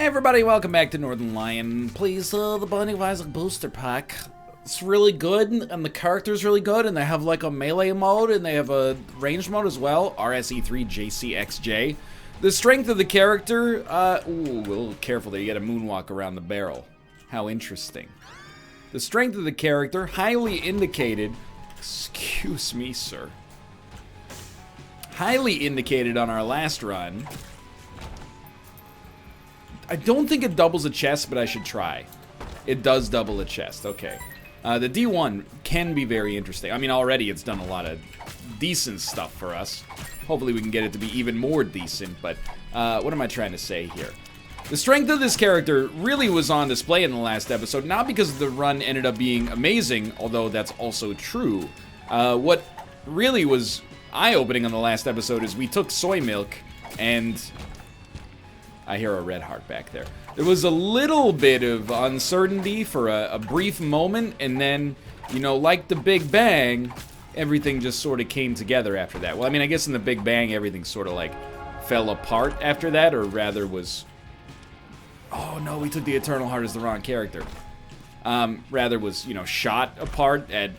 everybody, welcome back to Northernlion. Please, the Binding of Isaac booster pack. It's really good, and the character's really good, and they have like a melee mode, and they have a range mode as well. RSE3 JCXJ. The strength of the character, ooh, a little careful there, you gotta moonwalk around the barrel. How interesting. The strength of the character, highly indicated, excuse me, sir. Highly indicated on our last run. I don't think it doubles a chest, but I should try. It does double a chest, okay. The D1 can be very interesting. I mean, already it's done a lot of decent stuff for us. Hopefully we can get it to be even more decent, but what am I trying to say here? The strength of this character really was on display in the last episode, not because the run ended up being amazing, although that's also true. What really was eye-opening on the last episode is we took soy milk and... I hear a red heart back there. There was a little bit of uncertainty for a brief moment, and then, you know, like the Big Bang, everything just sort of came together after that. Well, I mean, I guess in the Big Bang, everything sort of, like, fell apart after that, or rather was... Oh, no, we took the Eternal Heart as the wrong character. Rather was, you know, shot apart at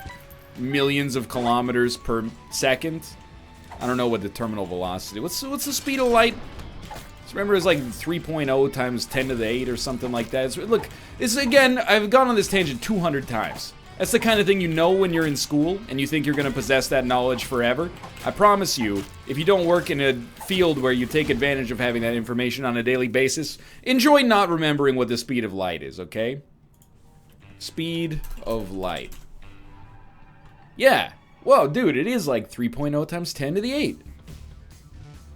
millions of kilometers per second. I don't know what the terminal velocity... What's the speed of light? Remember, it's like 3.0 times 10 to the 8 or something like that. Look, this again, I've gone on this tangent 200 times. That's the kind of thing you know when you're in school and you think you're going to possess that knowledge forever. I promise you, if you don't work in a field where you take advantage of having that information on a daily basis, enjoy not remembering what the speed of light is, okay? Speed of light. Yeah. Whoa, dude, it is like 3.0 times 10 to the 8.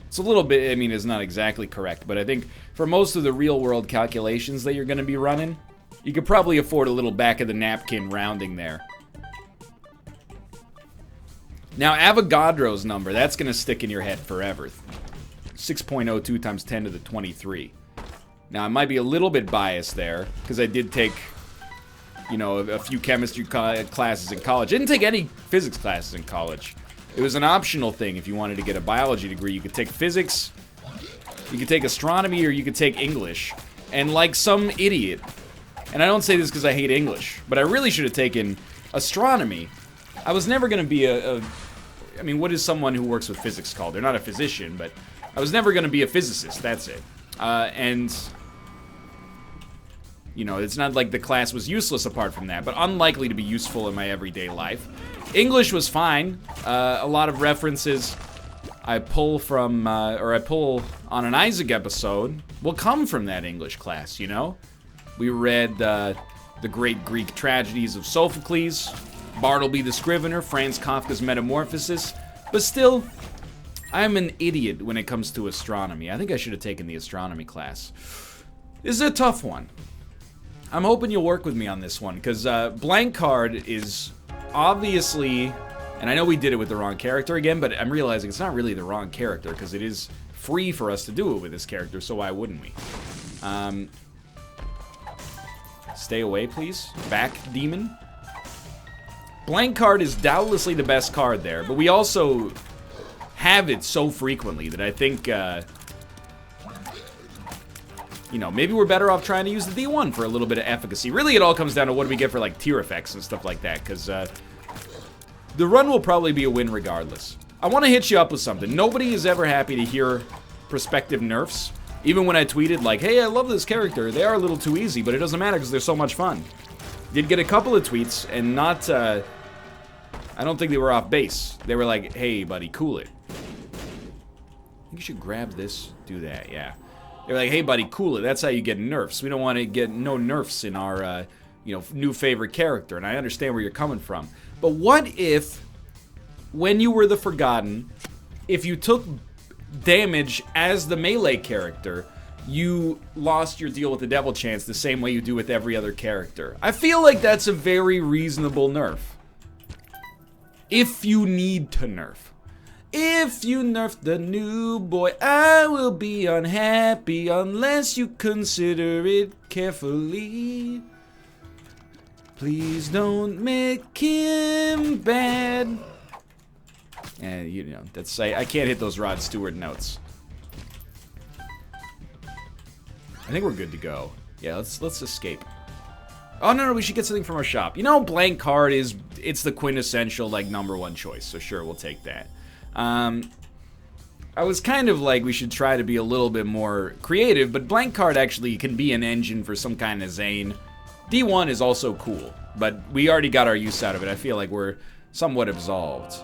It's a little bit, I mean, it's not exactly correct, but I think for most of the real-world calculations that you're going to be running, you could probably afford a little back-of-the-napkin rounding there. Now, Avogadro's number, that's going to stick in your head forever. 6.02 times 10 to the 23. Now, I might be a little bit biased there, because I did take, you know, a few chemistry classes in college. I didn't take any physics classes in college. It was an optional thing. If you wanted to get a biology degree, you could take physics, you could take astronomy, or you could take English. And like some idiot, and I don't say this because I hate English, but I really should have taken astronomy. I was never going to be I mean, what is someone who works with physics called? They're not a physician, but I was never going to be a physicist, that's it. And, you know, it's not like the class was useless apart from that, but unlikely to be useful in my everyday life. English was fine. A lot of references I pull from, or I pull on an Isaac episode will come from that English class, you know? We read the great Greek tragedies of Sophocles, Bartleby the Scrivener, Franz Kafka's Metamorphosis, but still, I'm an idiot when it comes to astronomy. I think I should have taken the astronomy class. This is a tough one. I'm hoping you'll work with me on this one, because blank card is... obviously, and I know we did it with the wrong character again, but I'm realizing it's not really the wrong character, because it is free for us to do it with this character, so why wouldn't we? Stay away, please. Back, demon. Blank card is doubtlessly the best card there, but we also have it so frequently that I think, you know, maybe we're better off trying to use the D1 for a little bit of efficacy. Really, it all comes down to what do we get for, like, tier effects and stuff like that, because, the run will probably be a win regardless. I want to hit you up with something. Nobody is ever happy to hear prospective nerfs. Even when I tweeted, like, hey, I love this character. They are a little too easy, but it doesn't matter because they're so much fun. Did get a couple of tweets, and not, I don't think they were off base. They were like, hey, buddy, cool it. I think you should grab this, do that, yeah. They're like, hey, buddy, cool it. That's how you get nerfs. We don't want to get no nerfs in our, you know, new favorite character. And I understand where you're coming from. But what if, when you were the Forgotten, if you took damage as the melee character, you lost your deal with the Devil Chance the same way you do with every other character? I feel like that's a very reasonable nerf. If you need to nerf. If you nerf the new boy, I will be unhappy unless you consider it carefully. Please don't make him bad. And, you know, that's... I can't hit those Rod Stewart notes. I think we're good to go. Yeah, let's escape. Oh, no, we should get something from our shop. You know, blank card it's the quintessential, like, #1 choice. So sure, we'll take that. I was kind of like, we should try to be a little bit more creative, but blank card actually can be an engine for some kind of Zane. D1 is also cool, but we already got our use out of it. I feel like we're somewhat absolved.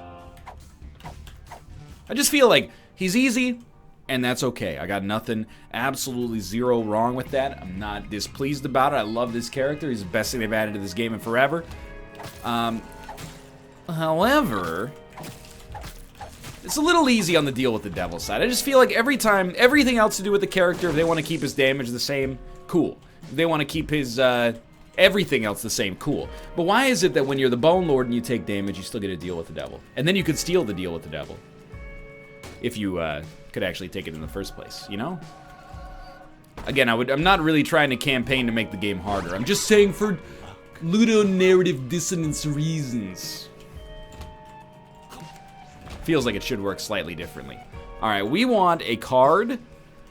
I just feel like he's easy, and that's okay. I got nothing, absolutely zero wrong with that. I'm not displeased about it. I love this character. He's the best thing they've added to this game in forever. However, it's a little easy on the deal with the devil side. I just feel like every time, everything else to do with the character, if they want to keep his damage the same, cool. If they want to keep his, everything else the same, cool. But why is it that when you're the Bone Lord and you take damage, you still get a deal with the devil? And then you could steal the deal with the devil. If you, could actually take it in the first place, you know? Again, I'm not really trying to campaign to make the game harder. I'm just saying for ludonarrative dissonance reasons. Feels like it should work slightly differently. Alright, we want a card.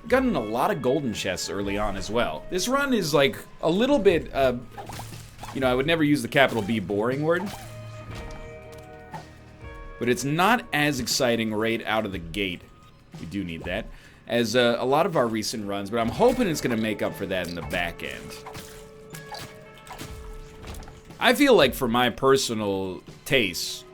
Gotten a lot of golden chests early on as well. This run is like a little bit, you know, I would never use the capital B boring word. But it's not as exciting right out of the gate. We do need that. As a lot of our recent runs, but I'm hoping it's going to make up for that in the back end. I feel like for my personal taste,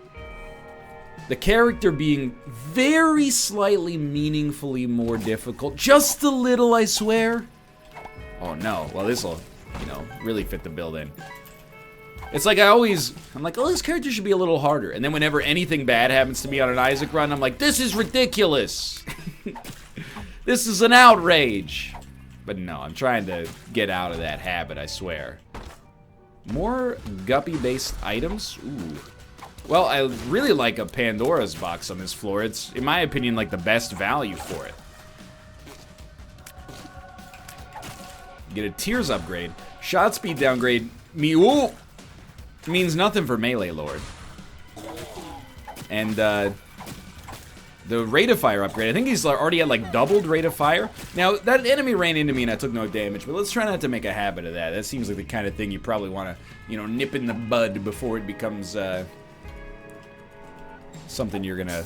the character being very slightly meaningfully more difficult, just a little, I swear. Oh no, well this'll, you know, really fit the bill in. It's like I'm like, oh, this character should be a little harder. And then whenever anything bad happens to me on an Isaac run, I'm like, this is ridiculous. This is an outrage. But no, I'm trying to get out of that habit, I swear. More guppy-based items? Ooh. Well, I really like a Pandora's box on this floor. It's, in my opinion, like the best value for it. Get a Tears upgrade. Shot speed downgrade. Ooh, means nothing for Melee Lord. And, the rate of fire upgrade. I think he's already at like doubled rate of fire. Now, that enemy ran into me and I took no damage, but let's try not to make a habit of that. That seems like the kind of thing you probably want to, you know, nip in the bud before it becomes, something you're gonna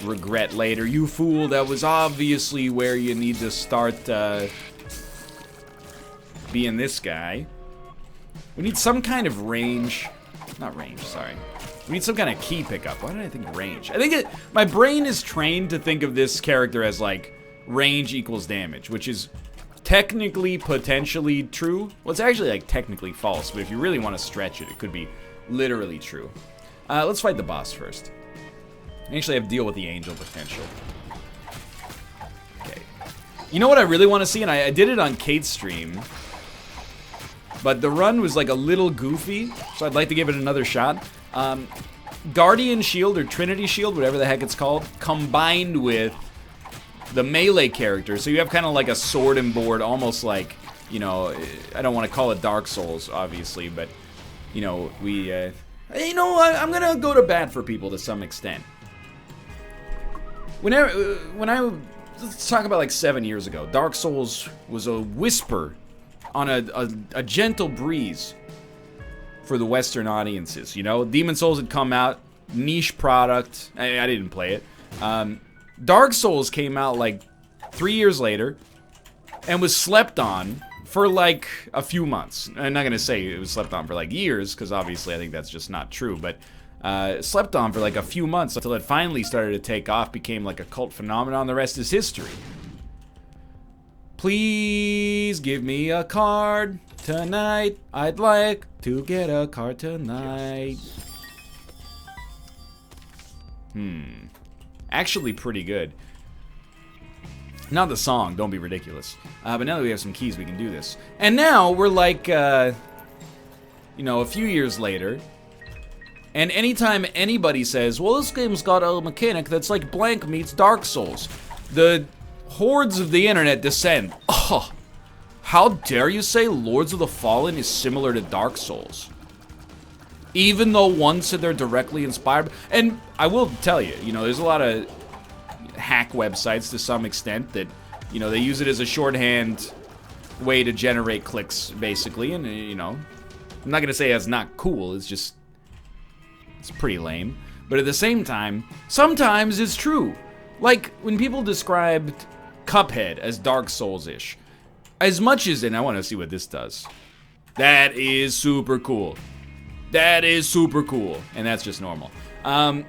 regret later. You fool, that was obviously where you need to start, being this guy. We need some kind of range. Not range, sorry. We need some kind of key pickup. Why did I think range? I think my brain is trained to think of this character as like range equals damage, which is technically potentially true. Well, it's actually like technically false, but if you really want to stretch it, it could be literally true. Let's fight the boss first. Actually, I have to deal with the angel potential. Okay. You know what I really want to see? And I did it on Kate's stream. But the run was like a little goofy, so I'd like to give it another shot. Guardian Shield, or Trinity Shield, whatever the heck it's called, combined with the melee character. So you have kind of like a sword and board, almost like, you know, I don't want to call it Dark Souls, obviously, but, you know, you know, I'm going to go to bat for people to some extent. Let's talk about like 7 years ago. Dark Souls was a whisper on a gentle breeze for the Western audiences, you know? Demon Souls had come out, niche product. I didn't play it. Dark Souls came out like 3 years later and was slept on for like a few months. I'm not gonna say it was slept on for like years, because obviously I think that's just not true, but slept on for like a few months until it finally started to take off, became like a cult phenomenon. The rest is history. Please give me a card tonight. I'd like to get a card tonight. Actually pretty good. Not the song, don't be ridiculous. But now that we have some keys, we can do this. And now we're like, you know, a few years later. And anytime anybody says, well, this game's got a mechanic that's like blank meets Dark Souls, the hordes of the internet descend. Oh, how dare you say Lords of the Fallen is similar to Dark Souls? Even though one said they're directly inspired. And I will tell you, you know, there's a lot of hack websites to some extent that, you know, they use it as a shorthand way to generate clicks, basically. And, you know, I'm not going to say that's not cool. It's just, it's pretty lame. But at the same time, sometimes it's true. Like, when people described Cuphead as Dark Souls-ish, as much as, and I want to see what this does. That is super cool. That is super cool. And that's just normal. Let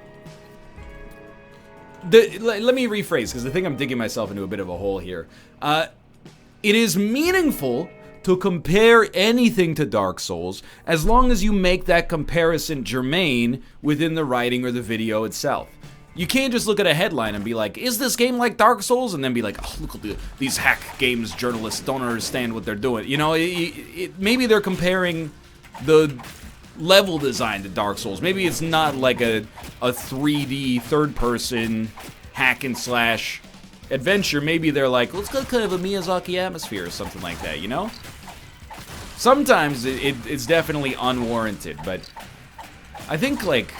me rephrase, because I think I'm digging myself into a bit of a hole here. It is meaningful to compare anything to Dark Souls as long as you make that comparison germane within the writing or the video itself. You can't just look at a headline and be like, is this game like Dark Souls? And then be like, oh, look at these hack games journalists don't understand what they're doing. You know, maybe they're comparing the level design to Dark Souls. Maybe it's not like a 3D third-person hack and slash adventure. Maybe they're like, let's go kind of a Miyazaki atmosphere or something like that, you know? Sometimes it's definitely unwarranted, but I think, like,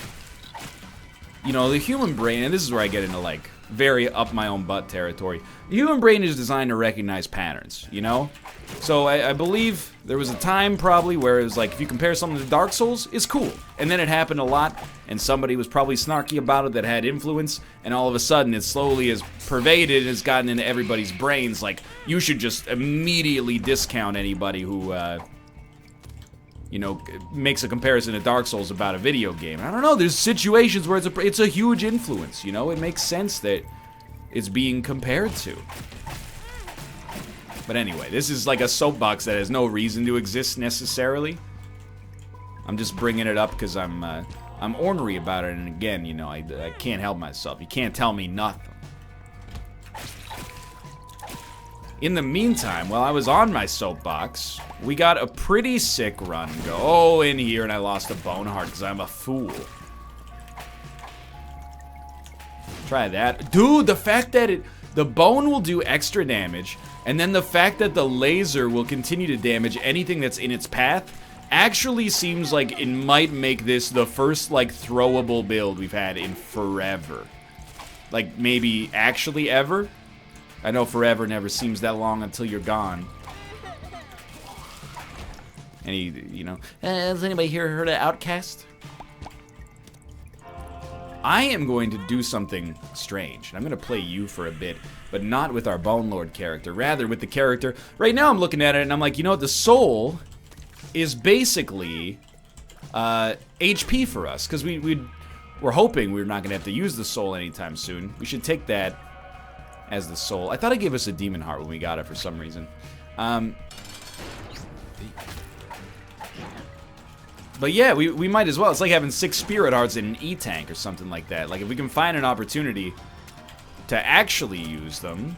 you know, the human brain, and this is where I get into, like, very up my own butt territory. The human brain is designed to recognize patterns, you know? So I believe there was a time probably where it was like, if you compare something to Dark Souls, it's cool. And then it happened a lot, and somebody was probably snarky about it that had influence, and all of a sudden it slowly has pervaded and has gotten into everybody's brains. Like, you should just immediately discount anybody who, you know, makes a comparison to Dark Souls about a video game. I don't know, there's situations where it's a huge influence, you know? It makes sense that it's being compared to. But anyway, this is like a soapbox that has no reason to exist necessarily. I'm just bringing it up because I'm ornery about it, and again, you know, I can't help myself. You can't tell me nothing. In the meantime, while I was on my soapbox, we got a pretty sick run go in here, and I lost a bone heart because I'm a fool. Try that. Dude, the fact that the bone will do extra damage, and then the fact that the laser will continue to damage anything that's in its path actually seems like it might make this the first, like, throwable build we've had in forever. Like, maybe actually ever? I know forever never seems that long until you're gone. Any, you know, has anybody here heard of Outcast? I am going to do something strange. I'm going to play you for a bit, but not with our Bone Lord character. Rather, with the character. Right now I'm looking at it and I'm like, you know what? The soul is basically HP for us. Because we're hoping we're not going to have to use the soul anytime soon. We should take that as the soul. I thought it gave us a demon heart when we got it for some reason. But yeah, we might as well. It's like having 6 spirit hearts in an E-tank or something like that. Like, if we can find an opportunity to actually use them,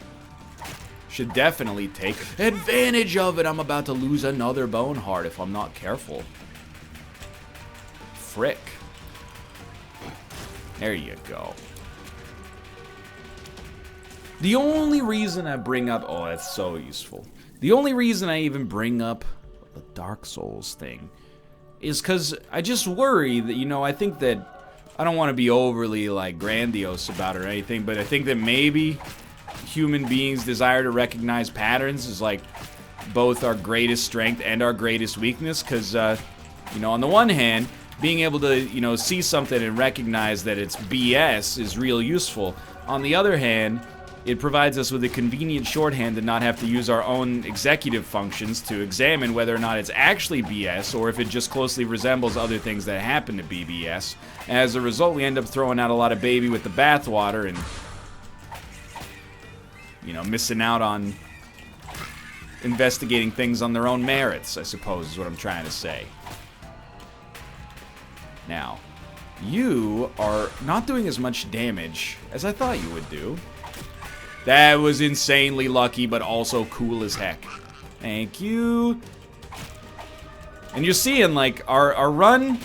should definitely take advantage of it. I'm about to lose another bone heart if I'm not careful. Frick. There you go. The only reason I bring up... Oh, that's so useful. The only reason I even bring up the Dark Souls thing is because I just worry that, you know, I think that... I don't want to be overly, like, grandiose about it or anything, but I think that maybe human beings' desire to recognize patterns is, like, both our greatest strength and our greatest weakness, because, you know, on the one hand, being able to, you know, see something and recognize that it's BS is real useful. On the other hand, it provides us with a convenient shorthand to not have to use our own executive functions to examine whether or not it's actually BS or if it just closely resembles other things that happen to be BS. As a result, we end up throwing out a lot of baby with the bathwater and, you know, missing out on investigating things on their own merits, I suppose is what I'm trying to say. Now, you are not doing as much damage as I thought you would do. That was insanely lucky, but also cool as heck. Thank you. And you're seeing, like, our run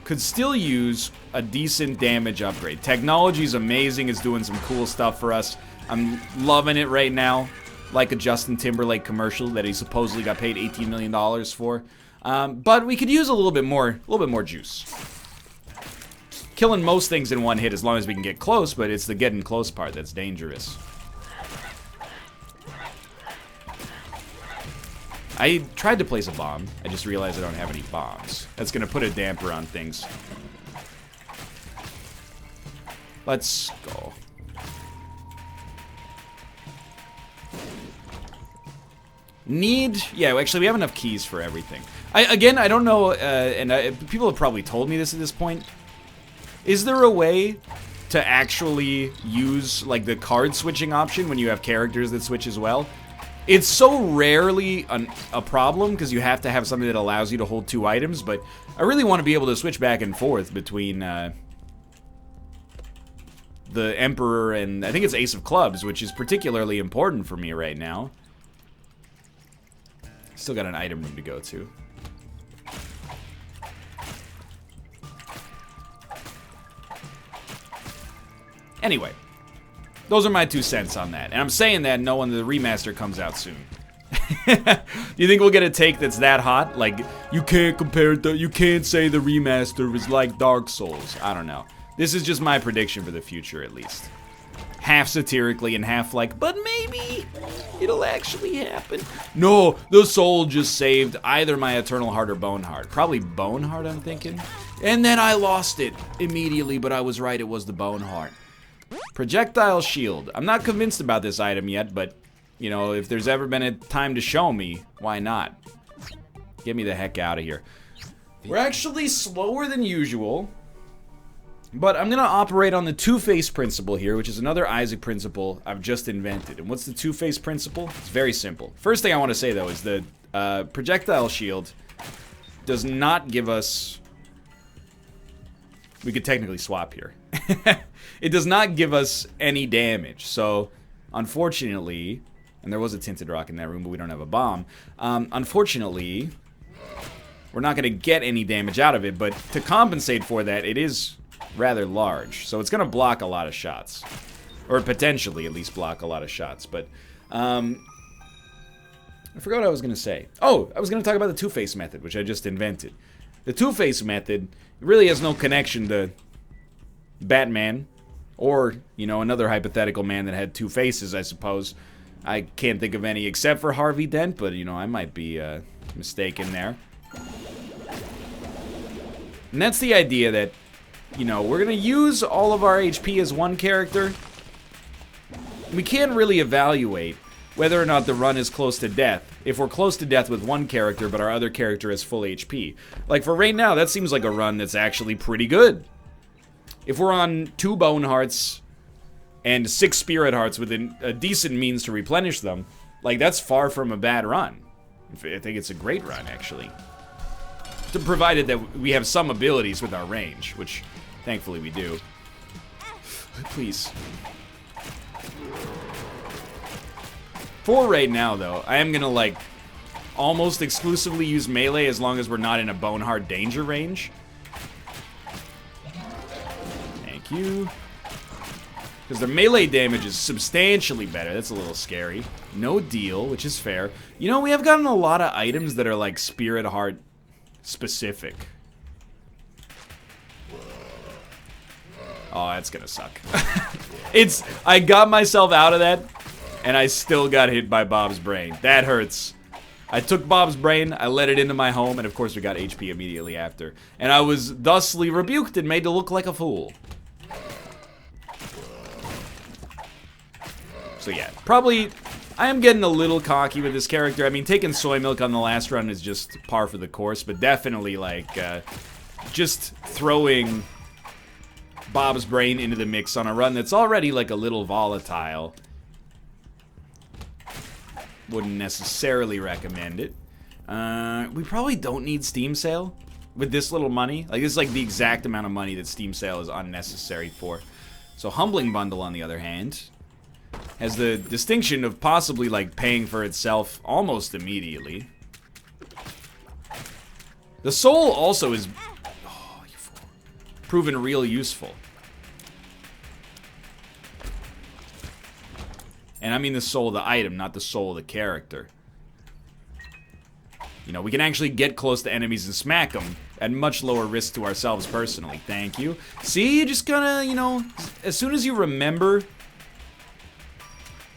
could still use a decent damage upgrade. Technology's amazing. It's doing some cool stuff for us. I'm loving it right now. Like a Justin Timberlake commercial that he supposedly got paid $18 million for. But we could use a little bit more juice. Killing most things in one hit as long as we can get close, but it's the getting close part that's dangerous. I tried to place a bomb. I just realized I don't have any bombs. That's going to put a damper on things. Let's go. Yeah, actually, we have enough keys for everything. Again, I don't know, people have probably told me this at this point. Is there a way to actually use, like, the card switching option when you have characters that switch as well? It's so rarely a problem, because you have to have something that allows you to hold 2 items, but I really want to be able to switch back and forth between, the Emperor and, I think it's Ace of Clubs, which is particularly important for me right now. Still got an item room to go to. Anyway, those are my 2 cents on that. And I'm saying that knowing the remaster comes out soon. Do you think we'll get a take that's that hot? Like, you can't compare it, you can't say the remaster is like Dark Souls. I don't know. This is just my prediction for the future, at least. Half satirically and half like, but maybe it'll actually happen. No, the soul just saved either my Eternal Heart or Bone Heart. Probably Bone Heart, I'm thinking. And then I lost it immediately, but I was right, it was the Bone Heart. Projectile Shield. I'm not convinced about this item yet, but, you know, if there's ever been a time to show me, why not? Get me the heck out of here. We're actually slower than usual. But I'm going to operate on the two-face principle here, which is another Isaac principle I've just invented. And what's the two-face principle? It's very simple. First thing I want to say, though, is the projectile shield does not give us... We could technically swap here. It does not give us any damage. So, unfortunately... And there was a tinted rock in that room, but we don't have a bomb. Unfortunately, we're not going to get any damage out of it. But to compensate for that, it is... rather large, so it's gonna block a lot of shots, or potentially at least block a lot of shots. But I forgot what I was gonna say. Oh, I was gonna talk about the two-face method, which I just invented. The two-face method really has no connection to Batman, or, you know, another hypothetical man that had 2 faces, I suppose. I can't think of any except for Harvey Dent, but, you know, I might be mistaken there. And that's the idea that, you know, we're gonna use all of our HP as one character. We can't really evaluate whether or not the run is close to death if we're close to death with one character but our other character has full HP. Like, for right now, that seems like a run that's actually pretty good. If we're on 2 Bone Hearts and 6 Spirit Hearts with a decent means to replenish them, like, that's far from a bad run. I think it's a great run, actually. Provided that we have some abilities with our range, which thankfully we do. Please. For right now, though, I am gonna, like, almost exclusively use melee as long as we're not in a Bone Heart danger range. Thank you. Because their melee damage is substantially better. That's a little scary. No deal, which is fair. You know, we have gotten a lot of items that are, like, Spirit Heart specific. Oh, that's gonna suck. I got myself out of that, and I still got hit by Bob's brain. That hurts. I took Bob's brain, I let it into my home, and of course we got HP immediately after. And I was thusly rebuked and made to look like a fool. So yeah, probably... I am getting a little cocky with this character. I mean, taking soy milk on the last run is just par for the course, but definitely, like, just throwing Bob's brain into the mix on a run that's already, like, a little volatile. Wouldn't necessarily recommend it. We probably don't need Steam Sale with this little money. Like, this is, like, the exact amount of money that Steam Sale is unnecessary for. So, Humbling Bundle, on the other hand, has the distinction of possibly, like, paying for itself almost immediately. The soul also is... Oh, you fool. Proven real useful. And I mean the soul of the item, not the soul of the character. You know, we can actually get close to enemies and smack them at much lower risk to ourselves personally. Thank you. See, you just gotta, you know, as soon as you remember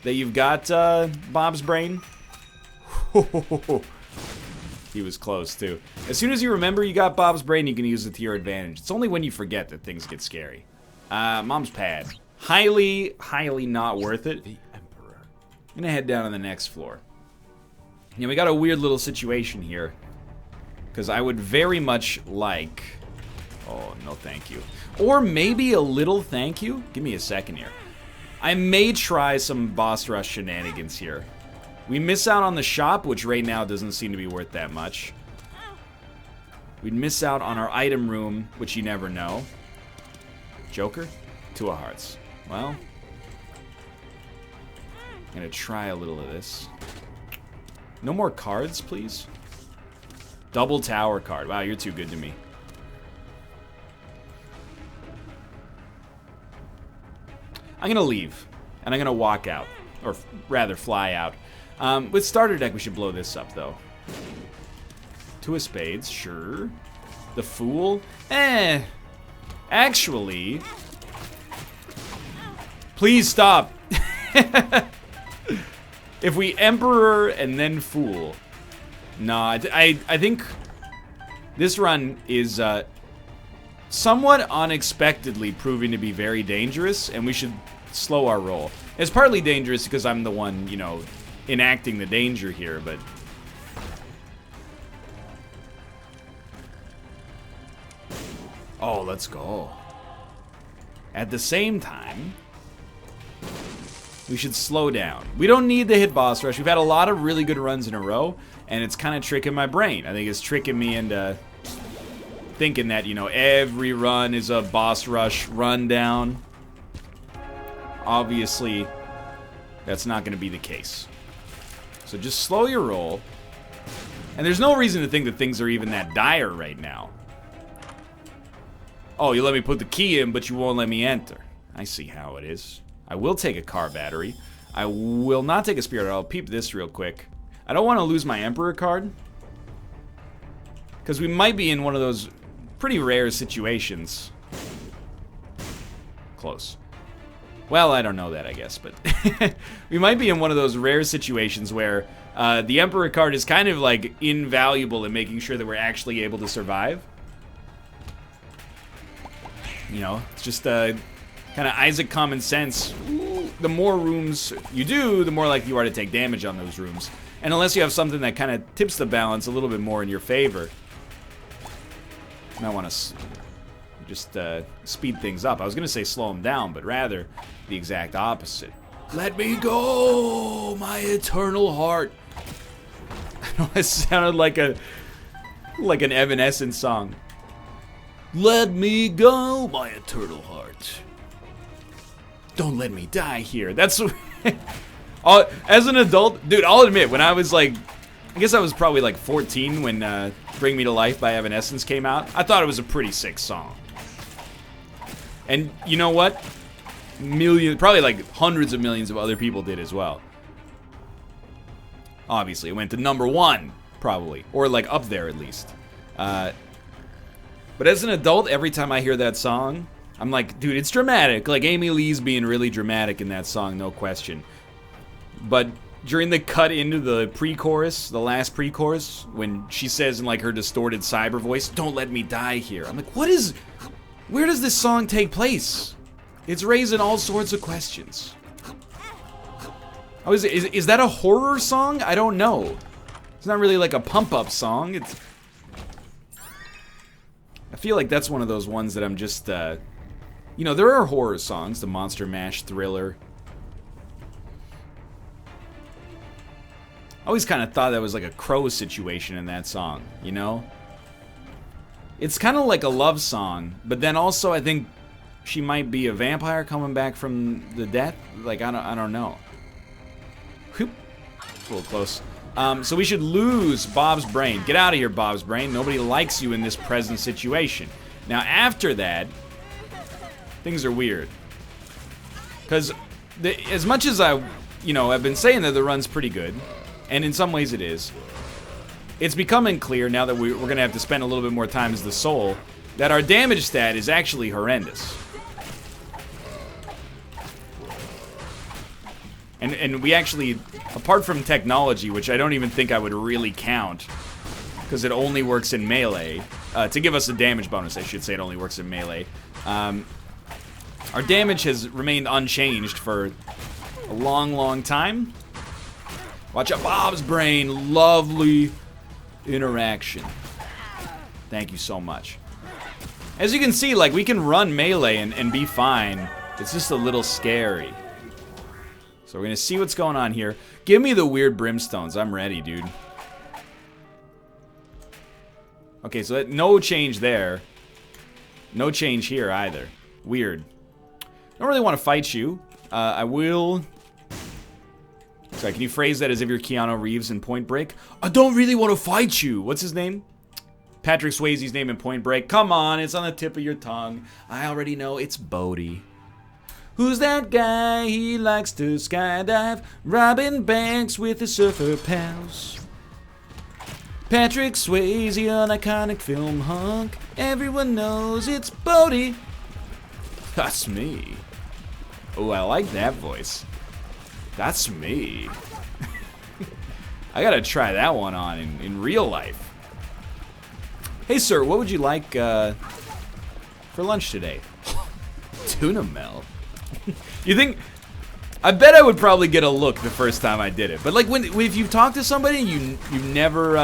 that you've got Bob's brain, He was close, too. As soon as you remember you got Bob's Brain, you can use it to your advantage. It's only when you forget that things get scary. Mom's Pad. Highly, highly not worth it. The Emperor. I'm gonna head down to the next floor. Yeah, we got a weird little situation here. Because I would very much like... Oh, no thank you. Or maybe a little thank you? Give me a second here. I may try some boss rush shenanigans here. We miss out on the shop, which right now doesn't seem to be worth that much. We'd miss out on our item room, which you never know. Joker? 2 of hearts. Well, I'm gonna try a little of this. No more cards, please. Double tower card. Wow, you're too good to me. I'm gonna leave, and I'm gonna walk out, or rather fly out. With starter deck, we should blow this up, though. 2 of spades, sure. The Fool? Actually... Please stop. If we Emperor and then Fool... No, I think this run is somewhat unexpectedly proving to be very dangerous, and we should slow our roll. It's partly dangerous because I'm the one, you know, enacting the danger here, but... Oh, let's go. At the same time, we should slow down. We don't need the hit boss rush. We've had a lot of really good runs in a row, and it's kind of tricking my brain. I think it's tricking me into thinking that, you know, every run is a boss rush rundown. Obviously, that's not going to be the case. So just slow your roll. And there's no reason to think that things are even that dire right now. Oh, you let me put the key in, but you won't let me enter. I see how it is. I will take a car battery. I will not take a spirit. I'll peep this real quick. I don't want to lose my Emperor card. Because we might be in one of those pretty rare situations. Close. Well, I don't know that, I guess, but we might be in one of those rare situations where the Emperor card is kind of like invaluable in making sure that we're actually able to survive. You know, it's just kind of Isaac common sense. The more rooms you do, the more likely you are to take damage on those rooms. And unless you have something that kind of tips the balance a little bit more in your favor, you might want to just speed things up. I was going to say slow them down, but rather the exact opposite. Let me go, my eternal heart. I know it sounded like an Evanescence song. Let me go, my eternal heart. Don't let me die here. That's as an adult, dude, I'll admit, when I was like, I guess I was probably like 14 when Bring Me to Life by Evanescence came out. I thought it was a pretty sick song. And you know what? Millions, probably like hundreds of millions of other people did as well. Obviously, it went to #1, probably. Or like up there at least. But as an adult, every time I hear that song, I'm like, dude, it's dramatic. Like, Amy Lee's being really dramatic in that song, no question. But during the cut into the pre-chorus, the last pre-chorus, when she says in like her distorted cyber voice, "Don't let me die here," I'm like, where does this song take place? It's raising all sorts of questions. Oh, is that a horror song? I don't know. It's not really like a pump-up song. I feel like that's one of those ones that I'm just, you know, there are horror songs, the Monster Mash Thriller. I always kind of thought that was like a Crow situation in that song, you know? It's kind of like a love song, but then also I think she might be a vampire coming back from the death. Like, I don't know. Whoop. A little close. So we should lose Bob's Brain. Get out of here, Bob's Brain. Nobody likes you in this present situation. Now, after that, things are weird. Because as much as I've been saying that the run's pretty good, and in some ways it is, it's becoming clear now that we're going to have to spend a little bit more time as the soul, that our damage stat is actually horrendous. And we actually, apart from technology, which I don't even think I would really count, because it only works in melee. To give us a damage bonus, I should say it only works in melee. Our damage has remained unchanged for a long, long time. Watch out, Bob's brain. Lovely interaction. Thank you so much. As you can see, like, we can run melee and be fine. It's just a little scary. So we're gonna see what's going on here. Give me the weird brimstones. I'm ready, dude. Okay, so no change there. No change here either. Weird. I don't really want to fight you. I will... Sorry, can you phrase that as if you're Keanu Reeves in Point Break? I don't really want to fight you. What's his name? Patrick Swayze's name in Point Break. Come on, it's on the tip of your tongue. I already know it's Bodhi. Who's that guy? He likes to skydive, robbing banks with his surfer pals. Patrick Swayze, an iconic film hunk. Everyone knows it's Bodhi. That's me. Oh, I like that voice. That's me. I gotta try that one on in real life. Hey, sir, what would you like for lunch today? Tuna melt. You think... I bet I would probably get a look the first time I did it. But, like, if you talk to somebody, you never...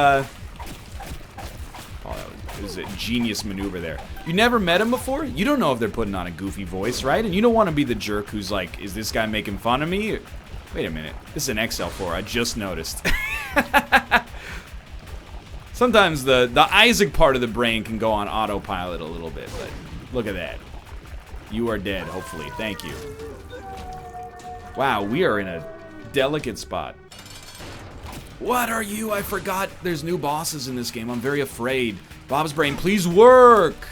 Oh, that was a genius maneuver there. You never met him before? You don't know if they're putting on a goofy voice, right? And you don't want to be the jerk who's like, is this guy making fun of me? Wait a minute. This is an XL4. I just noticed. Sometimes the Isaac part of the brain can go on autopilot a little bit, but look at that. You are dead, hopefully. Thank you. Wow, we are in a delicate spot. What are you? I forgot there's new bosses in this game. I'm very afraid. Bob's brain, please work!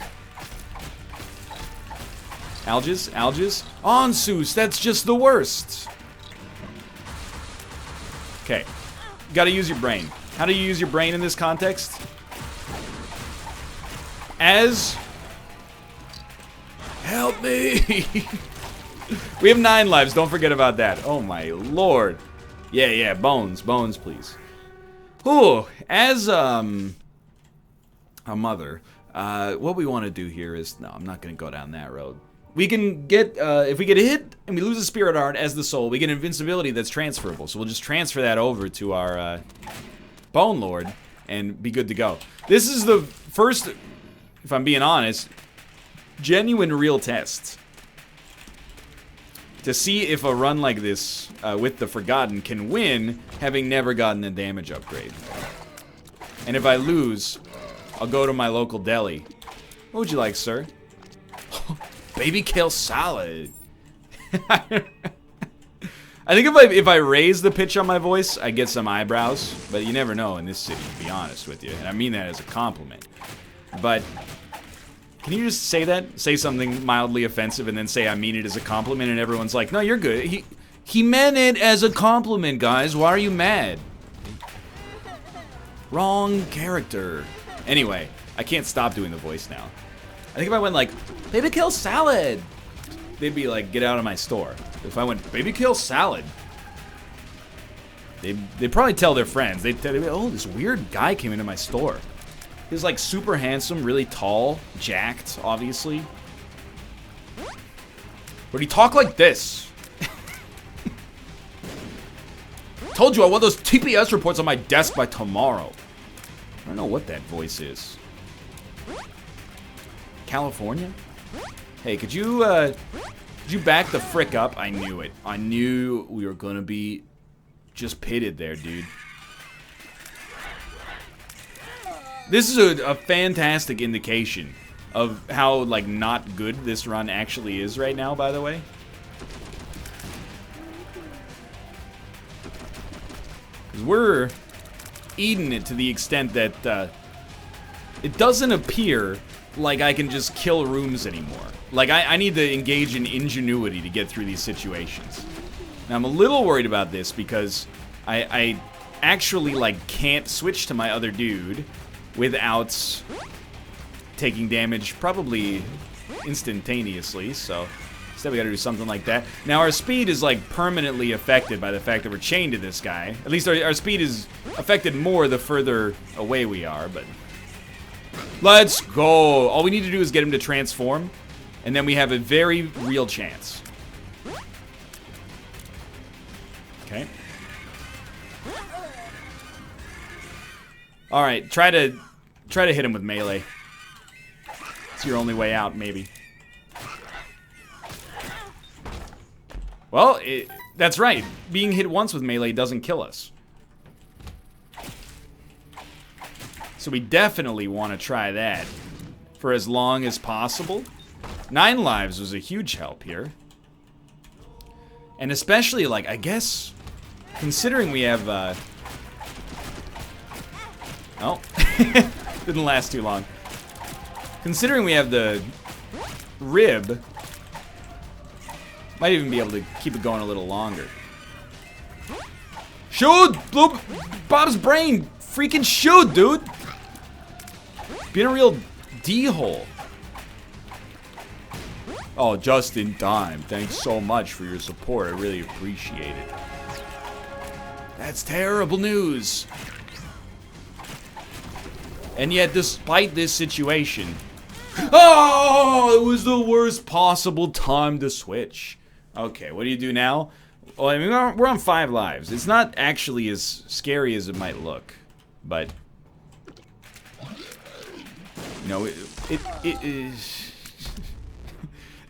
Algis? Algis? Onsus, that's just the worst. Okay. Gotta use your brain. How do you use your brain in this context? As... Help me! We have 9 lives, don't forget about that. Oh my lord. Yeah, bones, please. Ooh, as, a mother, what we want to do here is... No, I'm not gonna go down that road. We can get, if we get a hit and we lose a spirit art as the soul, we get invincibility that's transferable. So we'll just transfer that over to our, Bone Lord and be good to go. This is the first, if I'm being honest, genuine real test to see if a run like this with the Forgotten can win, having never gotten a damage upgrade. And if I lose, I'll go to my local deli. What would you like, sir? Baby kale salad. I think if I raise the pitch on my voice, I get some eyebrows. But you never know in this city, to be honest with you. And I mean that as a compliment. But can you just say that? Say something mildly offensive and then say I mean it as a compliment, and everyone's like, no, you're good. He meant it as a compliment, guys. Why are you mad? Wrong character. Anyway, I can't stop doing the voice now. I think if I went like, baby kale salad, they'd be like, get out of my store. If I went, baby kale salad, they'd probably tell their friends. They'd tell, oh, this weird guy came into my store. He's like super handsome, really tall, jacked, obviously. Would he talk like this? Told you I want those TPS reports on my desk by tomorrow. I don't know what that voice is. California? Hey, could you back the frick up? I knew it. I knew we were gonna be just pitted there, dude. This is a fantastic indication of how, like, not good this run actually is right now, by the way. Because we're eating it to the extent that it doesn't appear like I can just kill rooms anymore. Like, I need to engage in ingenuity to get through these situations. Now, I'm a little worried about this because I actually, like, can't switch to my other dude without taking damage probably instantaneously, so Instead, we gotta do something like that. Now, our speed is, like, permanently affected by the fact that we're chained to this guy. At least our speed is affected more the further away we are, but... Let's go! All we need to do is get him to transform, and then we have a very real chance. Okay. Alright, try to hit him with melee. It's your only way out, maybe. Well, that's right. Being hit once with melee doesn't kill us. So we definitely want to try that for as long as possible. 9 lives was a huge help here. And especially, like, I guess, considering we have, oh, didn't last too long. Considering we have the rib, might even be able to keep it going a little longer. Shoot! Bob's brain! Freaking shoot, dude! Being a real D-hole. Oh, just in time. Thanks so much for your support. I really appreciate it. That's terrible news. And yet, despite this situation... Oh! It was the worst possible time to switch. Okay, what do you do now? Well, I mean, we're on 5 lives. It's not actually as scary as it might look. But... You know,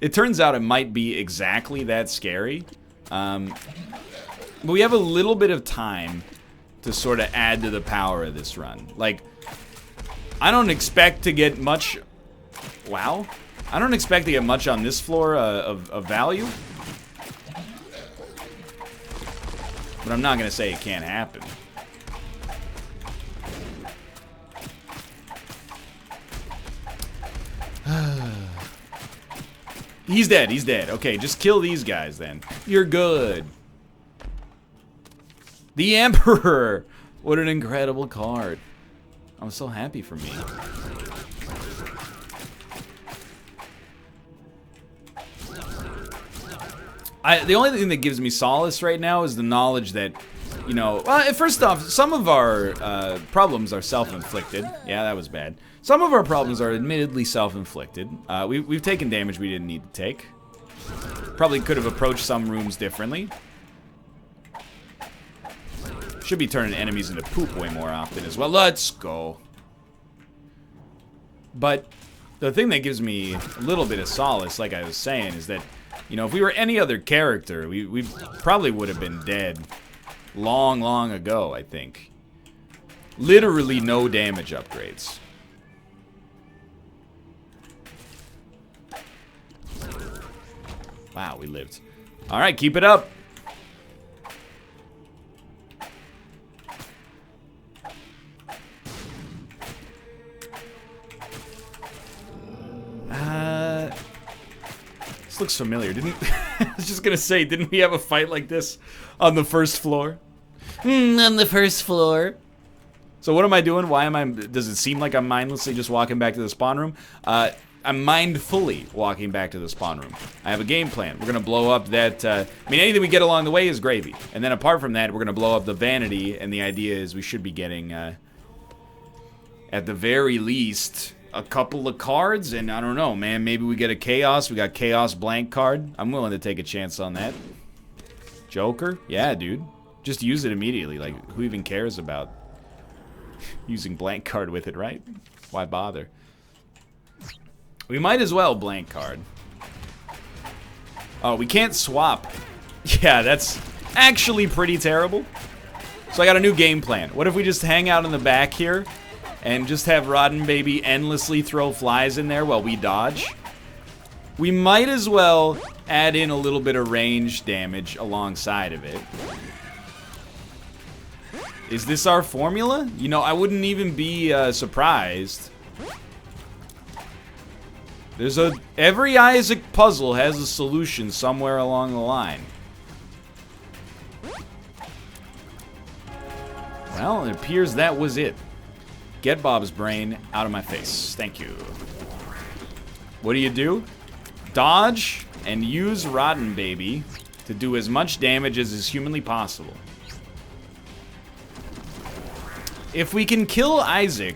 it turns out it might be exactly that scary. But we have a little bit of time to sort of add to the power of this run. Like, I don't expect to get much... Wow. I don't expect to get much on this floor of value. But I'm not going to say it can't happen. He's dead, he's dead. Okay, just kill these guys then. You're good. The Emperor! What an incredible card. I'm so happy for me. The only thing that gives me solace right now is the knowledge that, you know... Well, first off, some of our problems are self-inflicted. Yeah, that was bad. Some of our problems are admittedly self-inflicted. We've taken damage we didn't need to take. Probably could have approached some rooms differently. Should be turning enemies into poop way more often as well. Let's go. But the thing that gives me a little bit of solace, like I was saying, is that, you know, if we were any other character, we probably would have been dead long, long ago, I think. Literally no damage upgrades. Wow, we lived. All right, keep it up. This looks familiar, didn't... I was just gonna say, didn't we have a fight like this on the first floor? On the first floor. So what am I doing? Why am I... Does it seem like I'm mindlessly just walking back to the spawn room? I'm mindfully walking back to the spawn room. I have a game plan. We're gonna blow up that... I mean, anything we get along the way is gravy. And then apart from that, we're gonna blow up the vanity, and the idea is we should be getting, at the very least... a couple of cards, and I don't know, man, maybe we get a Chaos. We got Chaos blank card. I'm willing to take a chance on that. Joker? Yeah, dude. Just use it immediately. Like, who even cares about using blank card with it, right? Why bother? We might as well blank card. Oh, we can't swap. Yeah, that's actually pretty terrible. So I got a new game plan. What if we just hang out in the back here and just have Rodden Baby endlessly throw flies in there while we dodge? We might as well add in a little bit of range damage alongside of it. Is this our formula? You know, I wouldn't even be surprised. There's a... Every Isaac puzzle has a solution somewhere along the line. Well, it appears that was it. Get Bob's brain out of my face. Thank you. What do? Dodge and use Rotten Baby to do as much damage as is humanly possible. If we can kill Isaac,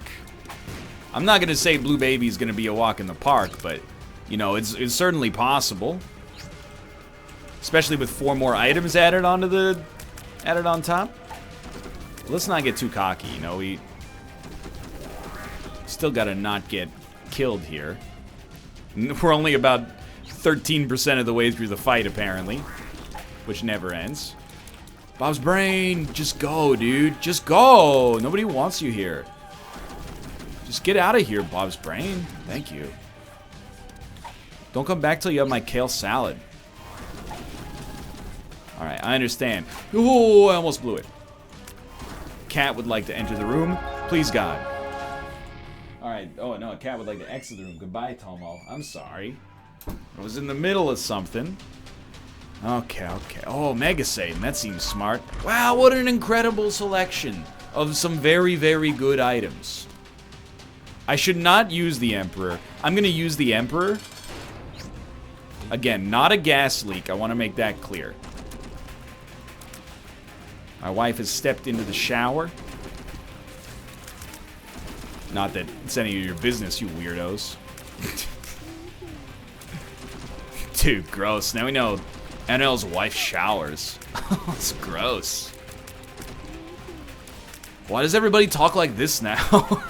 I'm not going to say Blue Baby is going to be a walk in the park, but, you know, it's certainly possible. Especially with 4 more items added on top. Let's not get too cocky, you know, we still got to not get killed here. We're only about 13% of the way through the fight, apparently, which never ends. Bob's Brain, just go, dude. Just go. Nobody wants you here. Just get out of here, Bob's Brain. Thank you. Don't come back till you have my kale salad. Alright, I understand. Oh, I almost blew it. Cat would like to enter the room. Please, God. Alright, oh no, a cat would like to exit the room. Goodbye, Tomo. I'm sorry. I was in the middle of something. Okay. Oh, Mega Satan. That seems smart. Wow, what an incredible selection of some very, very good items. I should not use the Emperor. I'm going to use the Emperor. Again, not a gas leak. I want to make that clear. My wife has stepped into the shower. Not that it's any of your business, you weirdos. Dude, gross. Now we know NL's wife showers. It's gross. Why does everybody talk like this now?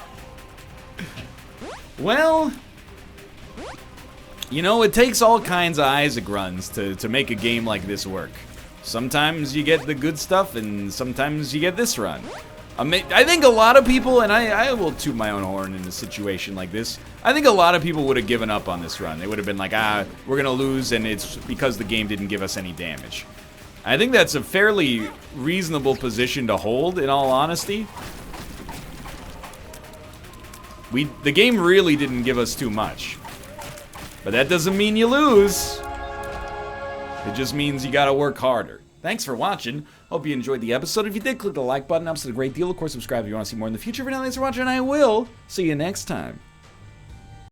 Well, you know, it takes all kinds of Isaac runs to make a game like this work. Sometimes you get the good stuff, and sometimes you get this run. I think a lot of people, and I will toot my own horn in a situation like this, I think a lot of people would have given up on this run. They would have been like, we're going to lose, and it's because the game didn't give us any damage. I think that's a fairly reasonable position to hold, in all honesty. The game really didn't give us too much. But that doesn't mean you lose. It just means you gotta work harder. Thanks for watching. Hope you enjoyed the episode. If you did, click the like button. Helps a great deal. Of course, subscribe if you want to see more in the future. For now, thanks for watching, and I will see you next time.